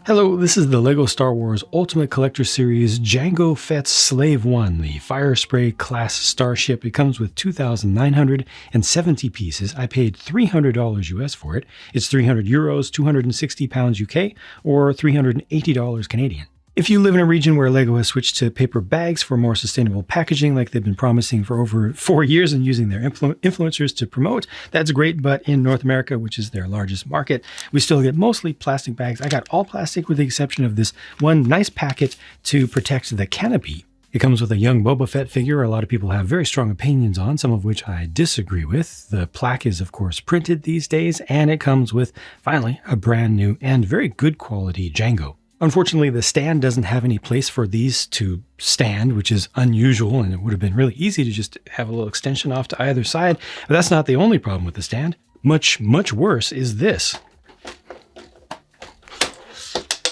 Hello, this is the LEGO Star Wars Ultimate Collector Series Jango Fett's Slave 1, the Firespray class Starship. It comes with 2,970 pieces. I paid $300 US for it. It's 300 euros, 260 pounds UK, or $380 Canadian. If you live in a region where LEGO has switched to paper bags for more sustainable packaging like they've been promising for over 4 years and using their influencers to promote, that's great. But in North America, which is their largest market, we still get mostly plastic bags. I got all plastic with the exception of this one nice packet to protect the canopy. It comes with a young Boba Fett figure a lot of people have very strong opinions on, some of which I disagree with. The plaque is, of course, printed these days, and it comes with, finally, a brand new and very good quality Jango. Unfortunately, the stand doesn't have any place for these to stand, which is unusual, and it would have been really easy to just have a little extension off to either side. But that's not the only problem with the stand. Much worse is this.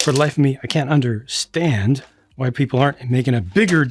For the life of me, I can't understand why people aren't making a bigger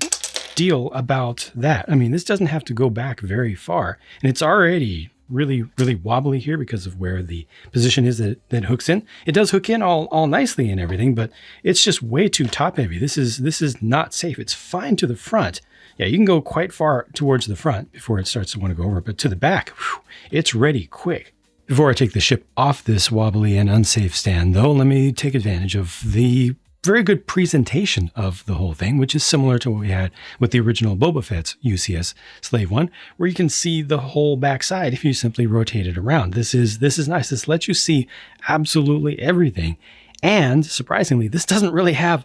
deal about that. I mean, this doesn't have to go back very far, and it's already really wobbly here because of where the position is that it hooks in. It does hook in all nicely and everything, but it's just way too top heavy. This is not safe. It's fine to the front. Yeah, you can go quite far towards the front before it starts to want to go over, but to the back, whew, it's ready quick. Before I take the ship off this wobbly and unsafe stand, though, let me take advantage of the very good presentation of the whole thing, which is similar to what we had with the original Boba Fett's UCS Slave 1, where you can see the whole backside if you simply rotate it around. This is nice. This lets you see absolutely everything. And surprisingly, this doesn't really have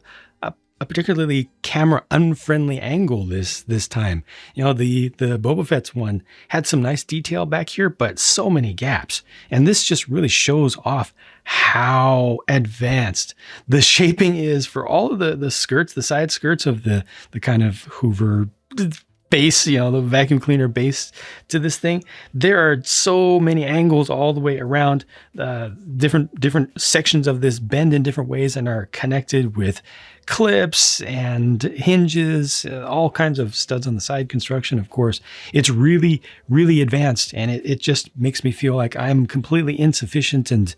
a particularly camera unfriendly angle this time. You know, the Boba Fett's one had some nice detail back here, but so many gaps. And this just really shows off how advanced the shaping is for all of the skirts, the side skirts of the kind of Hoover base, you know, the vacuum cleaner base to this thing. There are so many angles all the way around. Different sections of this bend in different ways and are connected with clips and hinges, all kinds of studs on the side construction, of course. It's really advanced, and it just makes me feel like I'm completely insufficient and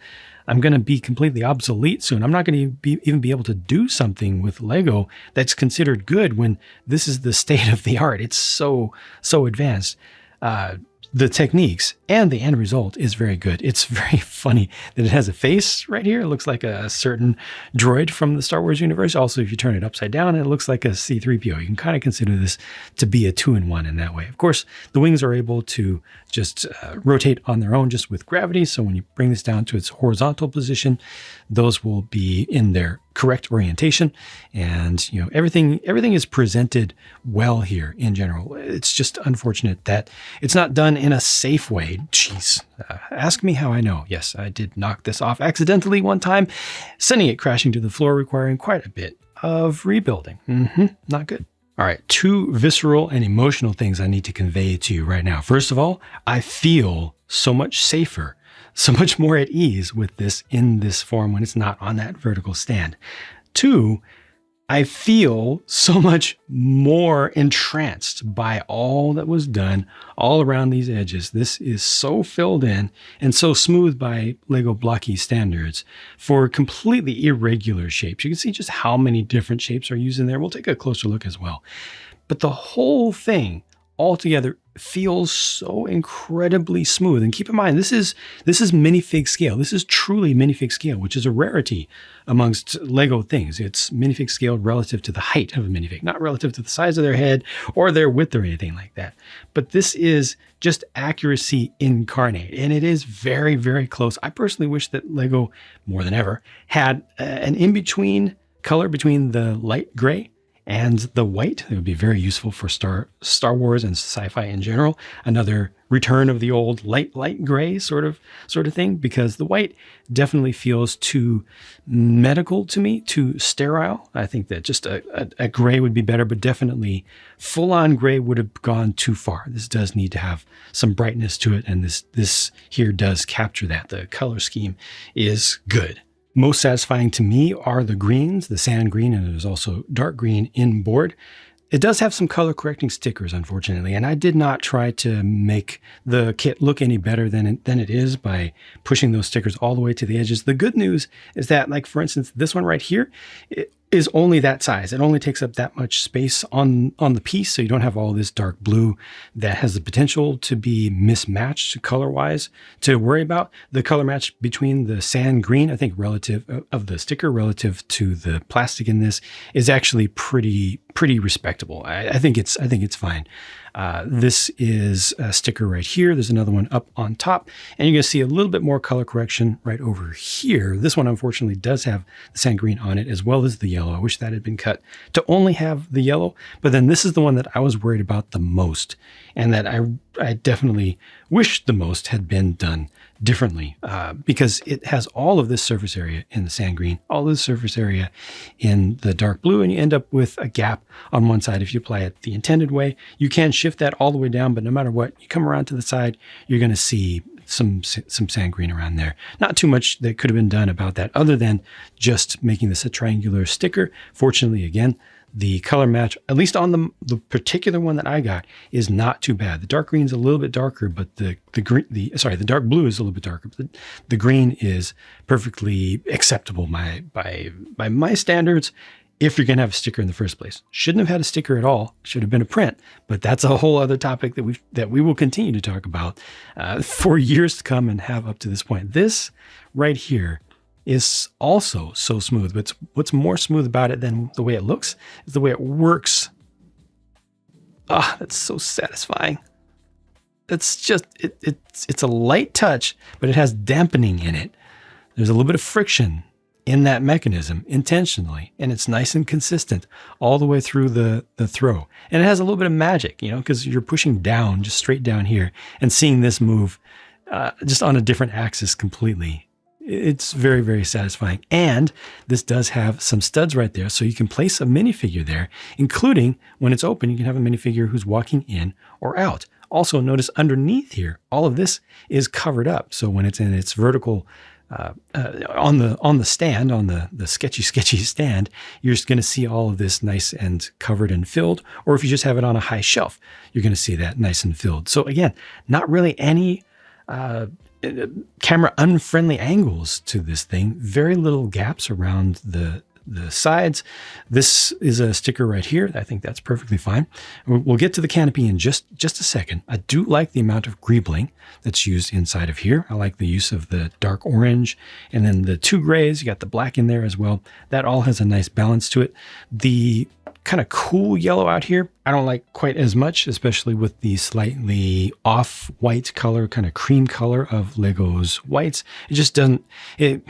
I'm going to be completely obsolete soon. I'm not going to even be able to do something with LEGO that's considered good when this is the state of the art. It's so advanced. The techniques and the end result is very good. It's very funny that it has a face right here. It looks like a certain droid from the Star Wars universe. Also, if you turn it upside down, it looks like a C-3PO. You can kind of consider this to be a 2-in-1 in that way. Of course, the wings are able to just rotate on their own just with gravity. So when you bring this down to its horizontal position, those will be in their correct orientation, and you know, everything is presented well here in general. It's just unfortunate that it's not done in a safe way. Jeez, ask me how I know. Yes, I did knock this off accidentally one time, sending it crashing to the floor, requiring quite a bit of rebuilding. Not good. All right, 2 visceral and emotional things I need to convey to you right now. First of all, I feel so much safer, so much more at ease with this in this form when it's not on that vertical stand. 2, I feel so much more entranced by all that was done all around these edges. This is so filled in and so smooth by LEGO blocky standards for completely irregular shapes. You can see just how many different shapes are used in there. We'll take a closer look as well. But the whole thing altogether feels so incredibly smooth. And keep in mind, this is minifig scale. This is truly minifig scale, which is a rarity amongst LEGO things. It's minifig scaled relative to the height of a minifig, not relative to the size of their head or their width or anything like that. But this is just accuracy incarnate, and it is very close. I personally wish that LEGO, more than ever, had an in-between color between the light gray and the white. It would be very useful for Star Wars and sci-fi in general. Another return of the old light gray sort of thing, because the white definitely feels too medical to me, too sterile. I think that just a gray would be better, but definitely full-on gray would have gone too far. This does need to have some brightness to it, and this here does capture that. The color scheme is good. Most satisfying to me are the greens, the sand green, and there's also dark green inboard. It does have some color correcting stickers, unfortunately, and I did not try to make the kit look any better than it is by pushing those stickers all the way to the edges. The good news is that, like, for instance, this one right here, it is only that size. It only takes up that much space on the piece, so you don't have all this dark blue that has the potential to be mismatched color-wise to worry about. The color match between the sand green, I think, relative of the sticker relative to the plastic in this is actually pretty respectable. I think it's fine. This is a sticker right here. There's another one up on top, and you're going to see a little bit more color correction right over here. This one, unfortunately, does have the sand green on it as well as the yellow. I wish that had been cut to only have the yellow, but then this is the one that I was worried about the most, and that I definitely wish the most had been done differently, because it has all of this surface area in the sand green, all of the surface area in the dark blue, and you end up with a gap on one side. If you apply it the intended way, you can shift that all the way down, but no matter what, you come around to the side, you're going to see some sand green around there. Not too much that could have been done about that other than just making this a triangular sticker. Fortunately, again, the color match, at least on the particular one that I got, is not too bad. The dark green is a little bit darker, but the dark blue is a little bit darker. But the green is perfectly acceptable by my standards. If you're going to have a sticker in the first place, shouldn't have had a sticker at all. Should have been a print. But that's a whole other topic that we will continue to talk about for years to come and have up to this point. This right here is also so smooth, but what's more smooth about it than the way it looks is the way it works. Ah, that's so satisfying. That's just, it's a light touch, but it has dampening in it. There's a little bit of friction in that mechanism intentionally, and it's nice and consistent all the way through the throw. And it has a little bit of magic, because you're pushing down, just straight down here, and seeing this move just on a different axis completely. It's very, very satisfying. And this does have some studs right there, so you can place a minifigure there, including when it's open, you can have a minifigure who's walking in or out. Also, notice underneath here, all of this is covered up. So when it's in its vertical on the stand, on the sketchy stand, you're just going to see all of this nice and covered and filled. Or if you just have it on a high shelf, you're going to see that nice and filled. So again, not really any camera unfriendly angles to this thing. Very little gaps around the sides. This is a sticker right here. I think that's perfectly fine. We'll get to the canopy in just a second. I do like the amount of greebling that's used inside of here. I like the use of the dark orange and then the two grays. You got the black in there as well. That all has a nice balance to it. The kind of cool yellow out here, I don't like quite as much, especially with the slightly off-white color, kind of cream color of Lego's whites. It just doesn't, it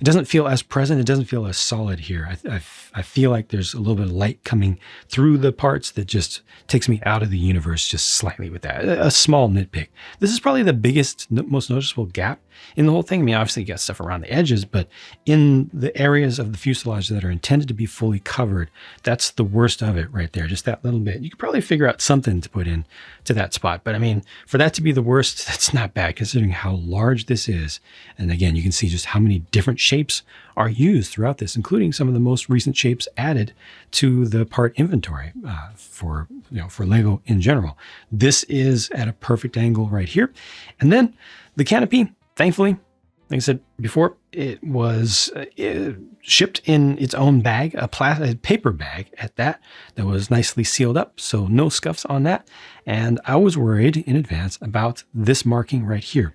doesn't feel as present. It doesn't feel as solid here. I feel like there's a little bit of light coming through the parts that just takes me out of the universe just slightly with that. A small nitpick. This is probably the biggest, most noticeable gap in the whole thing. I mean, obviously you got stuff around the edges, but in the areas of the fuselage that are intended to be fully covered, that's the worst of it right there. Just that little bit. You could probably figure out something to put in to that spot. But I mean, for that to be the worst, that's not bad considering how large this is. And again, you can see just how many different shapes are used throughout this, including some of the most recent shapes added to the part inventory for Lego in general. This is at a perfect angle right here. And then the canopy, thankfully, like I said before, it was shipped in its own bag, a paper bag at that was nicely sealed up, so no scuffs on that. And I was worried in advance about this marking right here.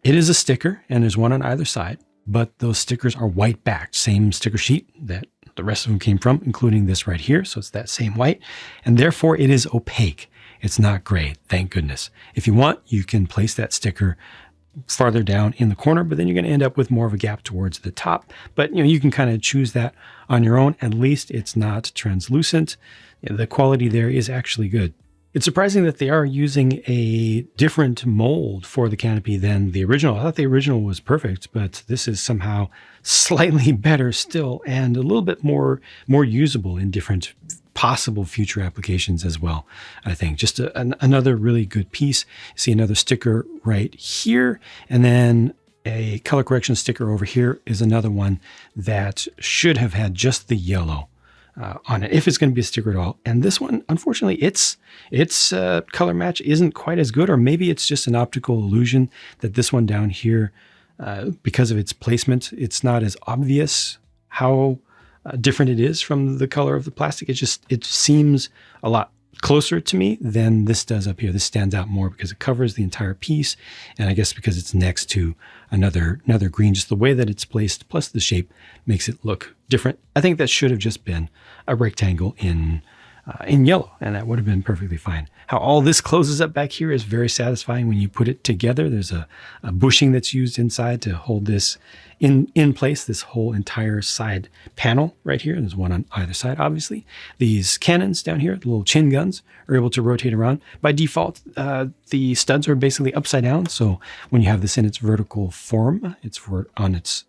It is a sticker, and there's one on either side, but those stickers are white backed, same sticker sheet that the rest of them came from, including this right here. So it's that same white, and therefore it is opaque. It's not gray, thank goodness. If you want, you can place that sticker farther down in the corner, but then you're going to end up with more of a gap towards the top. But you can kind of choose that on your own. At least it's not translucent. The quality there is actually good. It's surprising that they are using a different mold for the canopy than the original. I thought the original was perfect, but this is somehow slightly better still and a little bit more usable in different possible future applications as well. I think just another really good piece. See another sticker right here, and then a color correction sticker over here is another one that should have had just the yellow on it, if it's going to be a sticker at all. And this one, unfortunately, its color match isn't quite as good, or maybe it's just an optical illusion that this one down here, because of its placement, it's not as obvious how different it is from the color of the plastic. It seems a lot closer to me than this does up here. This stands out more because it covers the entire piece, and I guess because it's next to another green, just the way that it's placed plus the shape makes it look different. I think that should have just been a rectangle in yellow, and that would have been perfectly fine. How all this closes up back here is very satisfying when you put it together. There's a bushing that's used inside to hold this in place, this whole entire side panel right here. There's one on either side, obviously. These cannons down here, the little chin guns, are able to rotate around. By default, the studs are basically upside down, so when you have this in its vertical form, it's on its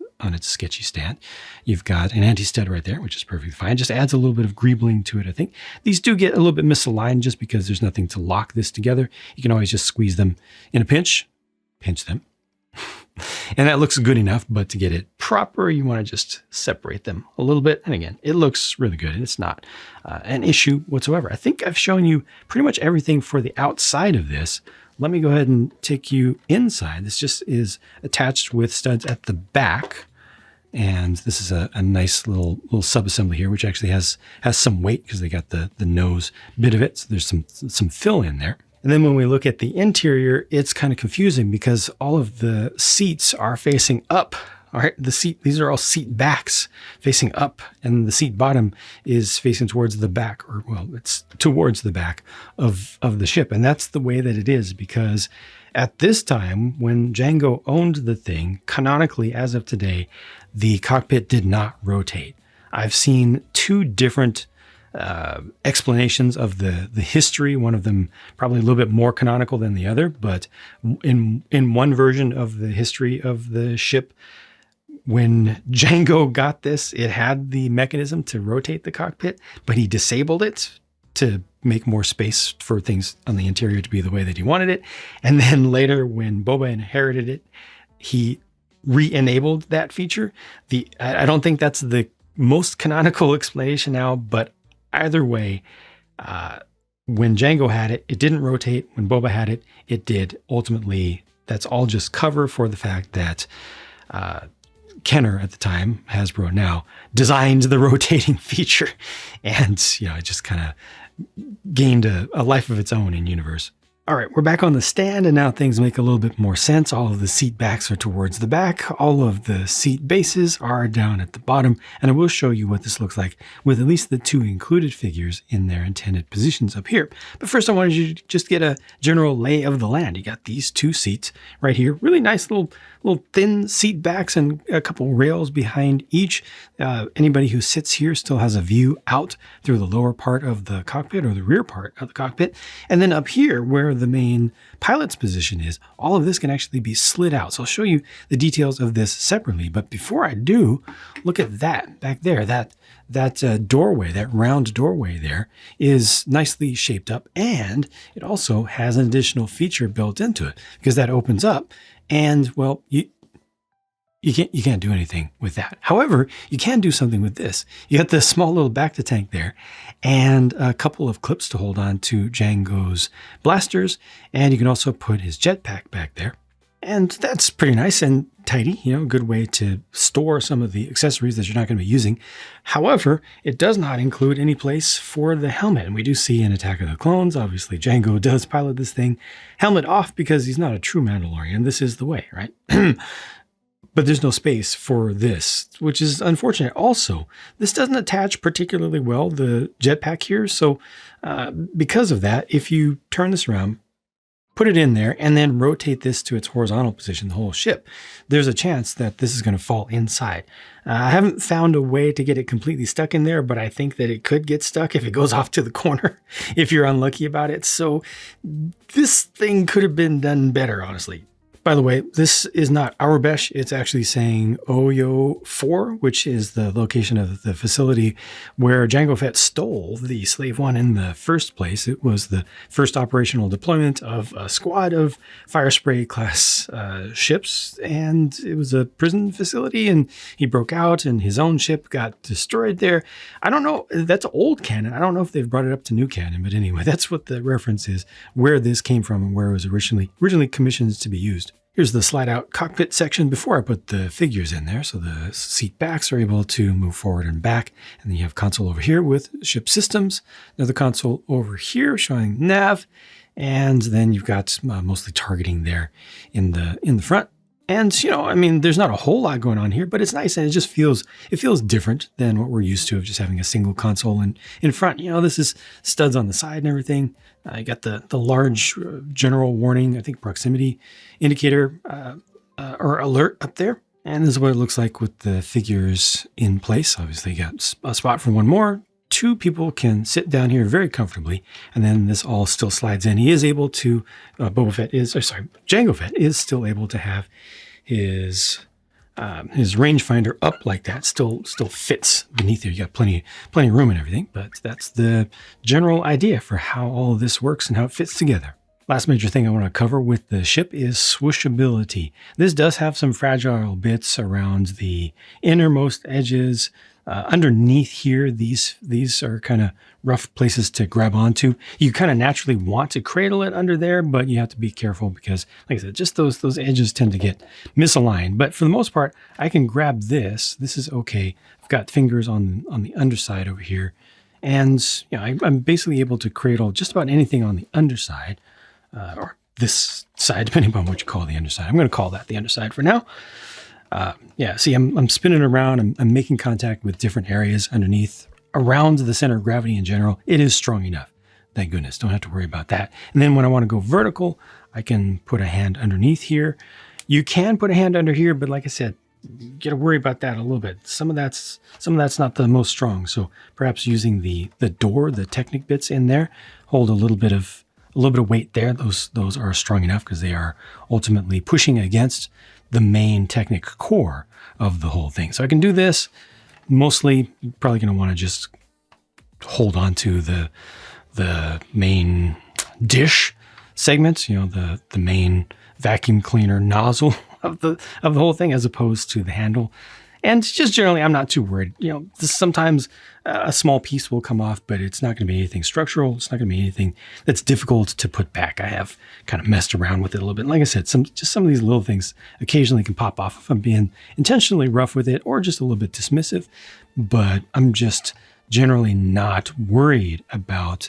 sketchy stand. You've got an anti-stud right there, which is perfectly fine. Just adds a little bit of greebling to it, I think. These do get a little bit misaligned just because there's nothing to lock this together. You can always just squeeze them in a pinch them. And that looks good enough, but to get it proper, you want to just separate them a little bit. And again, it looks really good, and it's not an issue whatsoever. I think I've shown you pretty much everything for the outside of this. Let me go ahead and take you inside. This just is attached with studs at the back. And this is a nice little sub-assembly here, which actually has some weight because they got the nose bit of it. So there's some fill in there. And then when we look at the interior, it's kind of confusing because all of the seats are facing up. All right, these are all seat backs facing up, and the seat bottom is facing towards the back, or well, it's towards the back of the ship. And that's the way that it is because at this time, when Jango owned the thing, canonically, as of today, the cockpit did not rotate. I've seen two different explanations of the history. One of them probably a little bit more canonical than the other, but in one version of the history of the ship, when Jango got this, it had the mechanism to rotate the cockpit, but he disabled it to make more space for things on the interior to be the way that he wanted it. And then later, when Boba inherited it, he re-enabled that feature. I don't think that's the most canonical explanation now, but either way, when Jango had it, it didn't rotate. When Boba had it, it did. Ultimately, that's all just cover for the fact that Kenner at the time, Hasbro now, designed the rotating feature, and it just kind of gained a life of its own in universe. All right, we're back on the stand, and now things make a little bit more sense. All of the seat backs are towards the back. All of the seat bases are down at the bottom, and I will show you what this looks like with at least the two included figures in their intended positions up here. But first, I wanted you to just get a general lay of the land. You got these two seats right here. Really nice little thin seat backs and a couple rails behind each. Anybody who sits here still has a view out through the lower part of the cockpit or the rear part of the cockpit. And then up here where the main pilot's position is, all of this can actually be slid out. So I'll show you the details of this separately. But before I do, look at that back there. That doorway, that round doorway there is nicely shaped up, and it also has an additional feature built into it because that opens up. And well, you can't do anything with that. However, you can do something with this. You got this small little bacta tank there and a couple of clips to hold on to Jango's blasters. And you can also put his jetpack back there. And that's pretty nice and tidy, a good way to store some of the accessories that you're not going to be using. However, it does not include any place for the helmet. And we do see in Attack of the Clones, obviously Jango does pilot this thing. Helmet off because he's not a true Mandalorian. This is the way, right? But there's no space for this, which is unfortunate. Also, this doesn't attach particularly well, the jetpack here. So because of that, if you turn this around, put it in there, and then rotate this to its horizontal position, the whole ship, there's a chance that this is going to fall inside. I haven't found a way to get it completely stuck in there, but I think that it could get stuck if it goes off to the corner, if you're unlucky about it. So this thing could have been done better, honestly. By the way, this is not Auerbesch. It's actually saying Oyo 4, which is the location of the facility where Jango Fett stole the Slave One in the first place. It was the first operational deployment of a squad of Firespray class ships, and it was a prison facility, and he broke out, and his own ship got destroyed there. I don't know. That's old canon. I don't know if they've brought it up to new canon, but anyway, that's what the reference is, where this came from and where it was originally commissioned to be used. Here's the slide out cockpit section before I put the figures in there. So the seat backs are able to move forward and back. And then you have console over here with ship systems. Another console over here showing nav. And then you've got mostly targeting there in the front. And, you know, I mean, there's not a whole lot going on here, but it's nice. And it feels different than what we're used to of just having a single console in front. You know, this is studs on the side and everything. I got the large general warning, I think proximity indicator or alert up there. And this is what it looks like with the figures in place. Obviously, you got a spot for one more. 2 people can sit down here very comfortably, and then this all still slides in. He is able to, Jango Fett is still able to have his rangefinder up like that. Still fits beneath there. You got plenty of room and everything, but that's the general idea for how all of this works and how it fits together. Last major thing I want to cover with the ship is swooshability. This does have some fragile bits around the innermost edges. Underneath here, these are kind of rough places to grab onto. You kind of naturally want to cradle it under there, but you have to be careful because, like I said, just those edges tend to get misaligned. But for the most part, I can grab this. This is okay. I've got fingers on the underside over here. And you know, I'm basically able to cradle just about anything on the underside, or this side, depending upon what you call the underside. I'm going to call that the underside for now. See, I'm spinning around. I'm making contact with different areas underneath, around the center of gravity in general. It is strong enough. Thank goodness. Don't have to worry about that. And then when I want to go vertical, I can put a hand underneath here. You can put a hand under here, but like I said, you got to worry about that a little bit. Some of that's not the most strong. So perhaps using the door, the Technic bits in there, hold a little bit of weight there. Those are strong enough because they are ultimately pushing against the main Technic core of the whole thing. So I can do this. Mostly, you're probably going to want to just hold on to the main dish segments, you know, the main vacuum cleaner nozzle of the whole thing, as opposed to the handle. And just generally, I'm not too worried. You know, sometimes a small piece will come off, but it's not going to be anything structural. It's not going to be anything that's difficult to put back. I have kind of messed around with it a little bit. Like I said, some of these little things occasionally can pop off if I'm being intentionally rough with it or just a little bit dismissive. But I'm just generally not worried about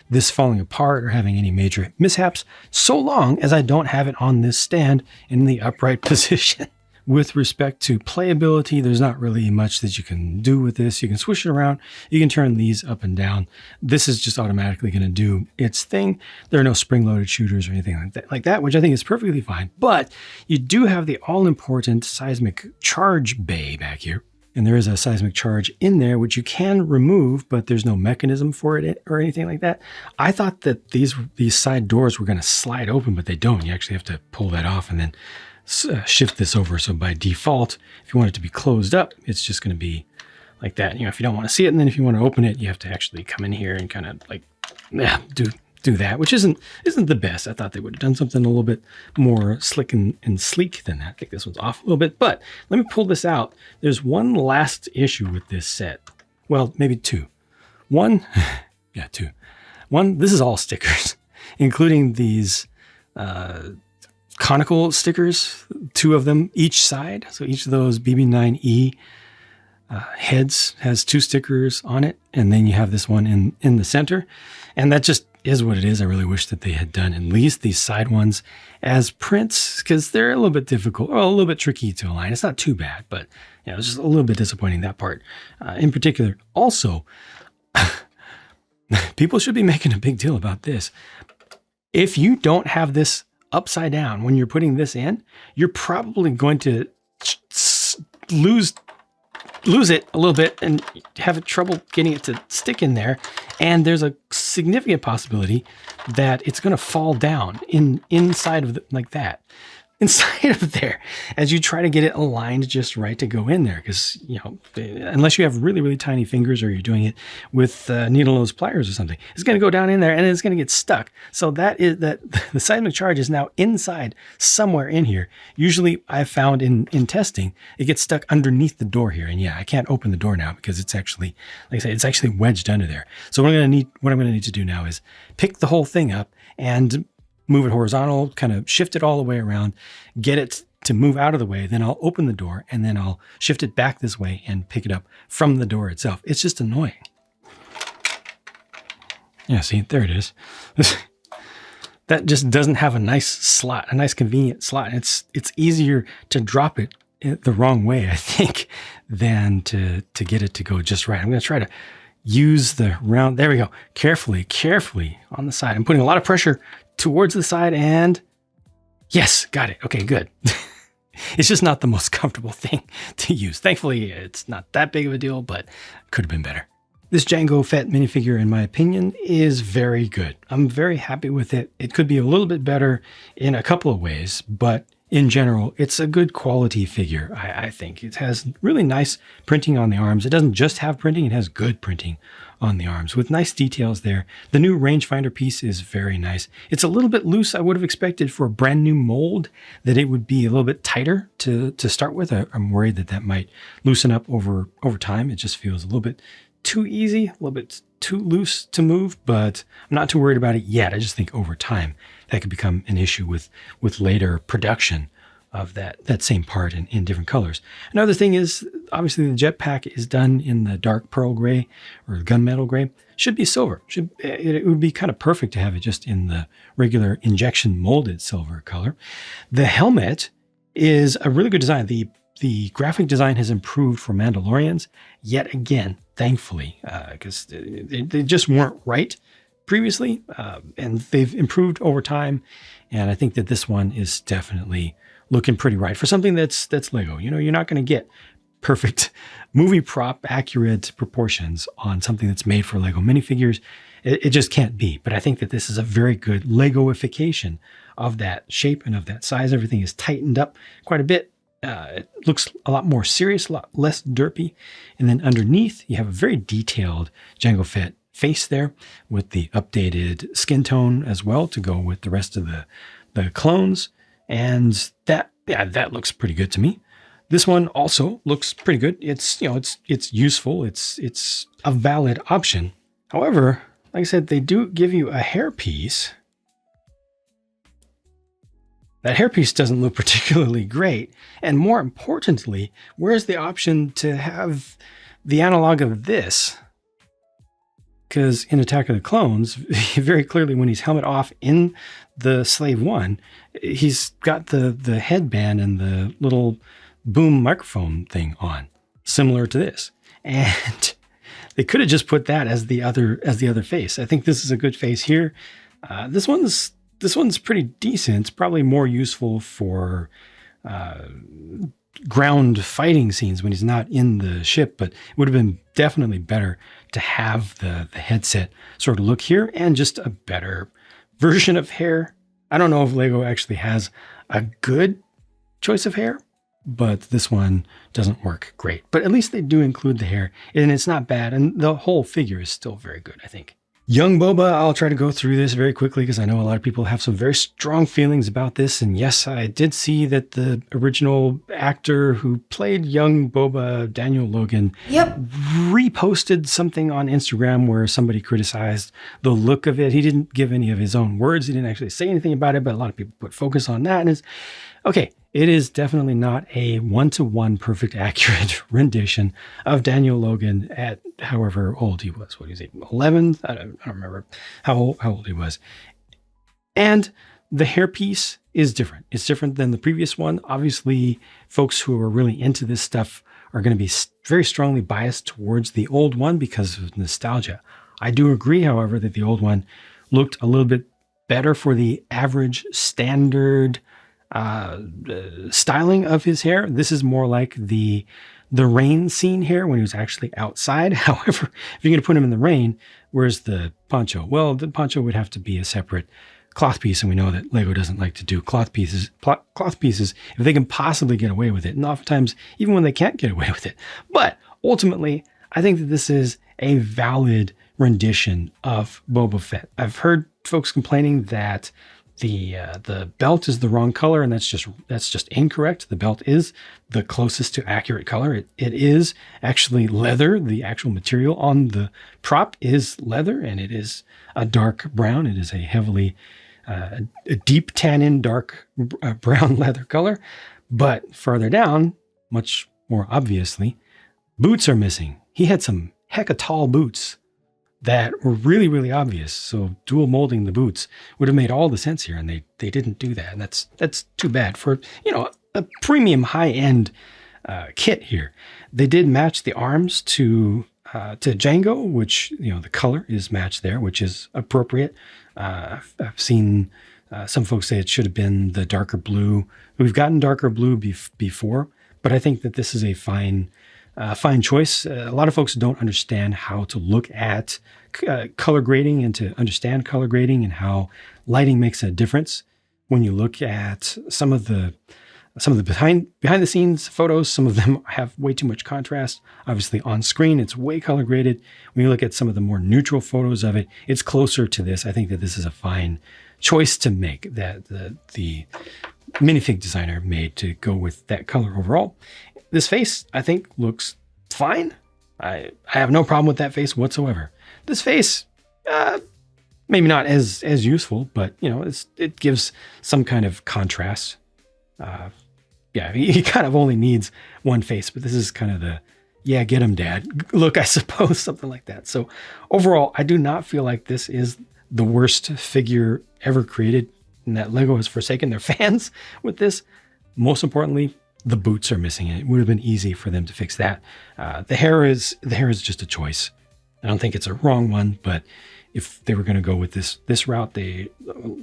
this falling apart or having any major mishaps, so long as I don't have it on this stand in the upright position. With respect to playability, there's not really much that you can do with this. You can switch it around. You can turn these up and down. This is just automatically going to do its thing. There are no spring-loaded shooters or anything like that, which I think is perfectly fine. But you do have the all-important seismic charge bay back here. And there is a seismic charge in there, which you can remove, but there's no mechanism for it or anything like that. I thought that these side doors were going to slide open, but they don't. You actually have to pull that off and then shift this over. So by default, if you want it to be closed up, it's just going to be like that. You know, if you don't want to see it, and then if you want to open it, you have to actually come in here and kind of like do that, which isn't the best. I thought they would have done something a little bit more slick and sleek than that. I think this one's off a little bit, but let me pull this out. There's one last issue with this set. Well, maybe two. Two. One, this is all stickers, including these conical stickers, 2 of them each side. So each of those BB9E heads has 2 stickers on it. And then you have this one in the center. And that just is what it is. I really wish that they had done at least these side ones as prints, because they're a little bit difficult or a little bit tricky to align. It's not too bad, but you know, it's just a little bit disappointing, that part in particular. Also, people should be making a big deal about this. If you don't have this upside down when you're putting this in, you're probably going to lose it a little bit and have trouble getting it to stick in there. And there's a significant possibility that it's going to fall down inside of like that. inside of there as you try to get it aligned just right to go in there. Because, unless you have really, really tiny fingers or you're doing it with needle nose pliers or something, it's going to go down in there and it's going to get stuck. So the seismic charge is now inside somewhere in here. Usually I've found in testing, it gets stuck underneath the door here. And yeah, I can't open the door now because it's actually, like I said, it's actually wedged under there. So what I'm going to need to do now is pick the whole thing up and move it horizontal, kind of shift it all the way around, get it to move out of the way. Then I'll open the door and then I'll shift it back this way and pick it up from the door itself. It's just annoying. Yeah, see, there it is. That just doesn't have a nice slot, a nice convenient slot. It's easier to drop it the wrong way, I think, than to get it to go just right. I'm going to try to use the round. There we go. Carefully on the side. I'm putting a lot of pressure towards the side and yes, got it. Okay, good. It's just not the most comfortable thing to use. Thankfully, it's not that big of a deal, but could have been better. This Jango Fett minifigure, in my opinion, is very good. I'm very happy with it. It could be a little bit better in a couple of ways, but in general, it's a good quality figure, I think. It has really nice printing on the arms. It doesn't just have printing, it has good printing on the arms with nice details there. The new rangefinder piece is very nice. It's a little bit loose. I would have expected for a brand new mold that it would be a little bit tighter to start with. I'm worried that might loosen up over time. It just feels a little bit too easy, a little bit too loose to move, but I'm not too worried about it yet. I just think over time that could become an issue with later production of that same part in different colors. Another thing is, obviously the jetpack is done in the dark pearl gray or gunmetal gray. Should be silver. It would be kind of perfect to have it just in the regular injection molded silver color. The helmet is a really good design. The graphic design has improved for Mandalorians yet again, thankfully, because they just weren't right previously, and they've improved over time. And I think that this one is definitely looking pretty right for something that's Lego. You're not going to get perfect movie prop accurate proportions on something that's made for Lego minifigures. It just can't be. But I think that this is a very good Legoification of that shape and of that size. Everything is tightened up quite a bit. It looks a lot more serious, a lot less derpy. And then underneath, you have a very detailed Jango Fett face there with the updated skin tone as well to go with the rest of the clones. And that looks pretty good to me. This one also looks pretty good. It's useful. It's a valid option. However, like I said, they do give you a hairpiece. That hairpiece doesn't look particularly great. And more importantly, where's the option to have the analog of this? Because in Attack of the Clones, very clearly when he's helmet off in the Slave One, he's got the headband and the little boom microphone thing on, similar to this. And they could have just put that as the other face. I think this is a good face here. This one's pretty decent. It's probably more useful for ground fighting scenes when he's not in the ship, but it would have been definitely better to have the headset sort of look here and just a better version of hair. I don't know if Lego actually has a good choice of hair, but this one doesn't work great. But at least they do include the hair, and it's not bad, and the whole figure is still very good, I think. Young Boba, I'll try to go through this very quickly because I know a lot of people have some very strong feelings about this. And yes, I did see that the original actor who played young Boba, Daniel Logan, reposted something on Instagram where somebody criticized the look of it. He didn't give any of his own words. He didn't actually say anything about it, but a lot of people put focus on that. And it's okay. It is definitely not a one-to-one perfect accurate rendition of Daniel Logan at however old he was. What is he, 11? I don't remember how old he was. And the hairpiece is different. It's different than the previous one. Obviously, folks who are really into this stuff are going to be very strongly biased towards the old one because of nostalgia. I do agree, however, that the old one looked a little bit better for the average standard styling of his hair. This is more like the rain scene here when he was actually outside. However, if you're going to put him in the rain, where's the poncho? Well, the poncho would have to be a separate cloth piece, and we know that Lego doesn't like to do cloth pieces if they can possibly get away with it, and oftentimes even when they can't get away with it. But ultimately, I think that this is a valid rendition of Boba Fett. I've heard folks complaining that the belt is the wrong color, and that's just incorrect. The belt is the closest to accurate color. It is actually leather. The actual material on the prop is leather, and it is a dark brown. It is a heavily a deep tannin dark brown leather color. But farther down, much more obviously, boots are missing. He had some hecka tall boots that were really, really obvious. So dual molding the boots would have made all the sense here, and they didn't do that. And that's too bad for, a premium high-end kit here. They did match the arms to Jango, which, the color is matched there, which is appropriate. I've seen some folks say it should have been the darker blue. We've gotten darker blue before, but I think that this is a fine choice. A lot of folks don't understand how to look at color grading and to understand color grading and how lighting makes a difference. When you look at some of the behind the scenes photos, some of them have way too much contrast. Obviously on screen, it's way color graded. When you look at some of the more neutral photos of it, it's closer to this. I think that this is a fine choice to make, that the minifig designer made to go with that color overall. This face, I think, looks fine. I have no problem with that face whatsoever. This face, maybe not as useful, but it gives some kind of contrast. He kind of only needs one face, but this is kind of the get him, Dad look, I suppose, something like that. So overall, I do not feel like this is the worst figure ever created, and that Lego has forsaken their fans with this. Most importantly, the boots are missing, and it would have been easy for them to fix that. The hair is just a choice. I don't think it's a wrong one, but if they were going to go with this route, they,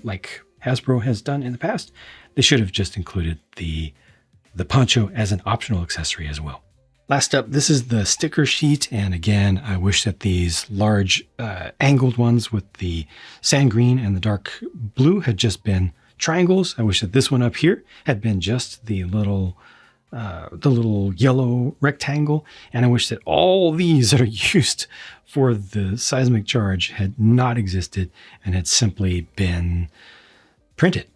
like Hasbro has done in the past, they should have just included the poncho as an optional accessory as well. Last up, this is the sticker sheet, and again, I wish that these large angled ones with the sand green and the dark blue had just been triangles. I wish that this one up here had been just the little yellow rectangle, and I wish that all these that are used for the seismic charge had not existed and had simply been printed.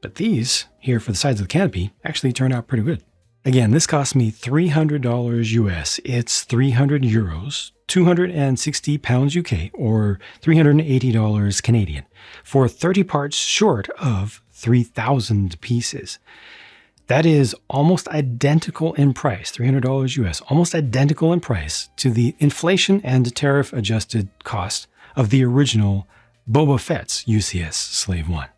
But these here for the sides of the canopy actually turned out pretty good. Again, this cost me $300 US. It's 300 euros, 260 pounds UK, or $380 Canadian, for 30 parts short of 3,000 pieces. That is almost identical in price, $300 US, almost identical in price to the inflation and tariff adjusted cost of the original Boba Fett's UCS Slave One,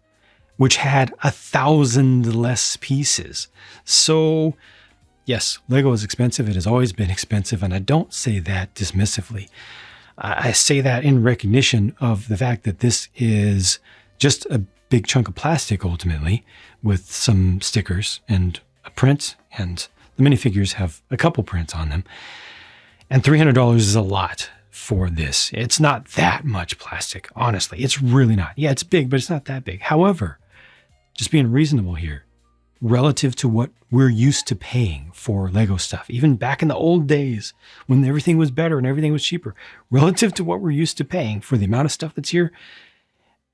which had 1,000 less pieces. So yes, Lego is expensive. It has always been expensive, and I don't say that dismissively. I say that in recognition of the fact that this is just a big chunk of plastic ultimately, with some stickers and a print, and the minifigures have a couple prints on them. And $300 is a lot for this. It's not that much plastic, honestly. It's really not. Yeah, it's big, but it's not that big. However, just being reasonable here, relative to what we're used to paying for Lego stuff, even back in the old days when everything was better and everything was cheaper, relative to what we're used to paying for the amount of stuff that's here,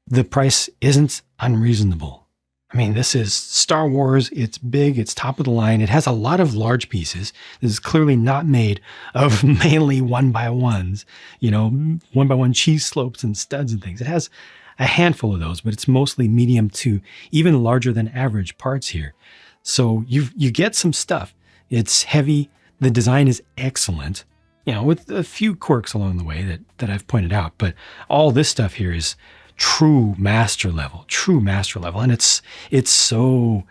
the price isn't unreasonable. I mean, this is Star Wars. It's big. It's top of the line. It has a lot of large pieces. This is clearly not made of mainly 1x1s, 1x1 cheese slopes and studs and things. It has a handful of those, but it's mostly medium to even larger than average parts here. So you get some stuff. It's heavy. The design is excellent, with a few quirks along the way that I've pointed out, but all this stuff here is true master level. And it's so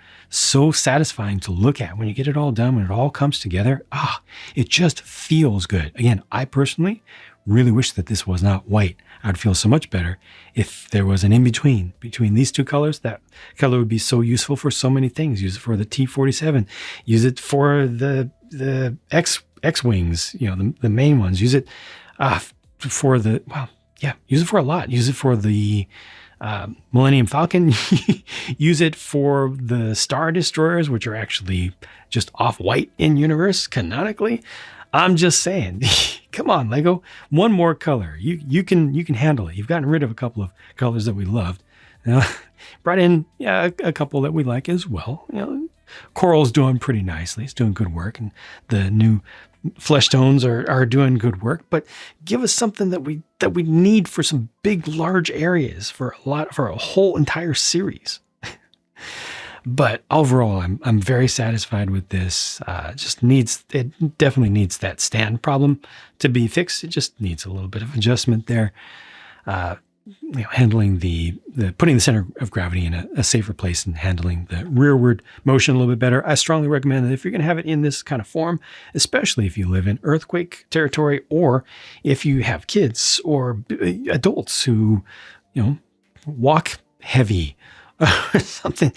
satisfying to look at when you get it all done, when it all comes together. It just feels good. Again, I personally really wish that this was not white. I'd feel so much better if there was an in-between these two colors. That color would be so useful for so many things. Use it for the T-47. Use it for the X-Wings, the main ones. Use it use it for a lot. Use it for the Millennium Falcon, use it for the Star Destroyers, which are actually just off-white in universe canonically. I'm just saying, come on, Lego, one more color. You can handle it. You've gotten rid of a couple of colors that we loved. Brought in a couple that we like as well. Coral's doing pretty nicely. It's doing good work, and the new flesh tones are doing good work. But give us something that we need for some big, large areas for a whole entire series. But overall, I'm very satisfied with this. It definitely needs that stand problem to be fixed. It just needs a little bit of adjustment there. Handling the putting the center of gravity in a safer place and handling the rearward motion a little bit better. I strongly recommend that if you're going to have it in this kind of form, especially if you live in earthquake territory or if you have kids or adults who, walk heavy or something,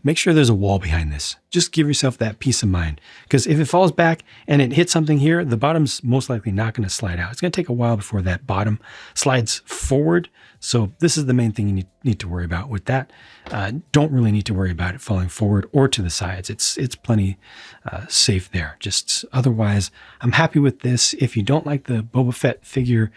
make sure there's a wall behind this. Just give yourself that peace of mind. Because if it falls back and it hits something here, the bottom's most likely not going to slide out. It's going to take a while before that bottom slides forward. So this is the main thing you need to worry about with that. Don't really need to worry about it falling forward or to the sides. It's plenty safe there. Just otherwise, I'm happy with this. If you don't like the Boba Fett figure,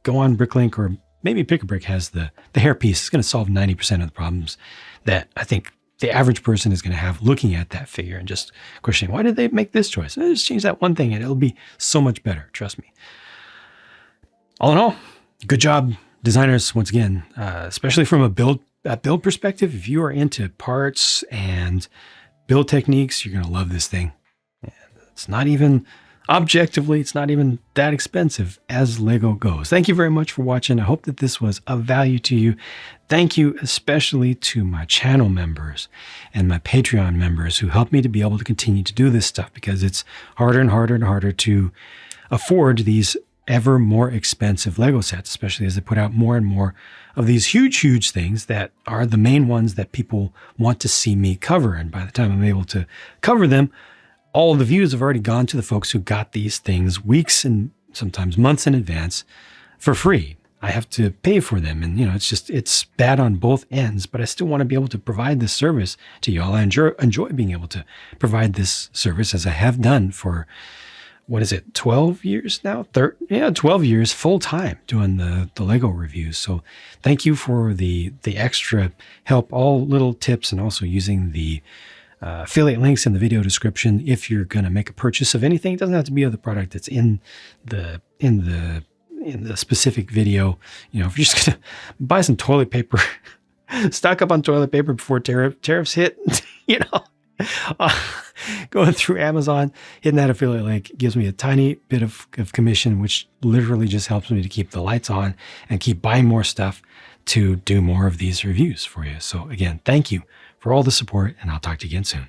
go on Bricklink, or maybe Pick a Brick has the hairpiece. It's going to solve 90% of the problems that I think the average person is going to have looking at that figure and just questioning, why did they make this choice? Just change that one thing and it'll be so much better. Trust me. All in all, good job, designers, once again, especially from a build perspective. If you are into parts and build techniques, you're going to love this thing. And it's not even objectively, it's not even that expensive as Lego goes. Thank you very much for watching. I hope that this was of value to you. Thank you especially to my channel members and my Patreon members who help me to be able to continue to do this stuff, because it's harder and harder and harder to afford these ever more expensive Lego sets, especially as they put out more and more of these huge things that are the main ones that people want to see me cover. And by the time I'm able to cover them, all of the views have already gone to the folks who got these things weeks and sometimes months in advance for free. I have to pay for them. And, it's bad on both ends, but I still want to be able to provide this service to you all. I enjoy being able to provide this service, as I have done for, 12 years now? 12 years full time doing the Lego reviews. So thank you for the extra help, all little tips, and also using the affiliate links in the video description if you're going to make a purchase of anything. It doesn't have to be of the product that's in the specific video. If you're just going to buy some toilet paper, stock up on toilet paper before tariffs hit, going through Amazon, hitting that affiliate link gives me a tiny bit of commission, which literally just helps me to keep the lights on and keep buying more stuff to do more of these reviews for you. So again, thank you for all the support, and I'll talk to you again soon.